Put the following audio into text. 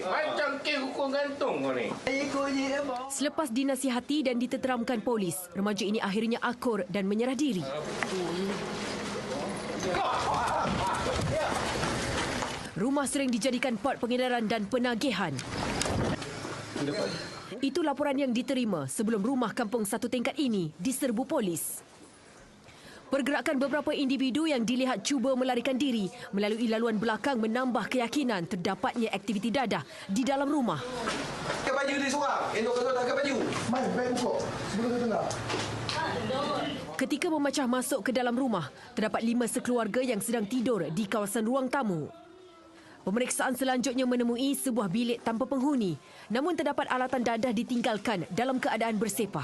Macam kes hukum gantung kau ni. Selepas dinasihati dan ditenteramkan polis, remaja ini akhirnya akur dan menyerah diri. Rumah sering dijadikan port pengedaran dan penagihan. Itu laporan yang diterima sebelum rumah kampung satu tingkat ini diserbu polis. Pergerakan beberapa individu yang dilihat cuba melarikan diri melalui laluan belakang menambah keyakinan terdapatnya aktiviti dadah di dalam rumah. Pakai baju dia seorang. Elok kau tak pakai baju. Mai, baik buka. Sebelum saya tengah. Ketika memacah masuk ke dalam rumah, terdapat 5 sekeluarga yang sedang tidur di kawasan ruang tamu. Pemeriksaan selanjutnya menemui sebuah bilik tanpa penghuni, namun terdapat alatan dadah ditinggalkan dalam keadaan bersepah.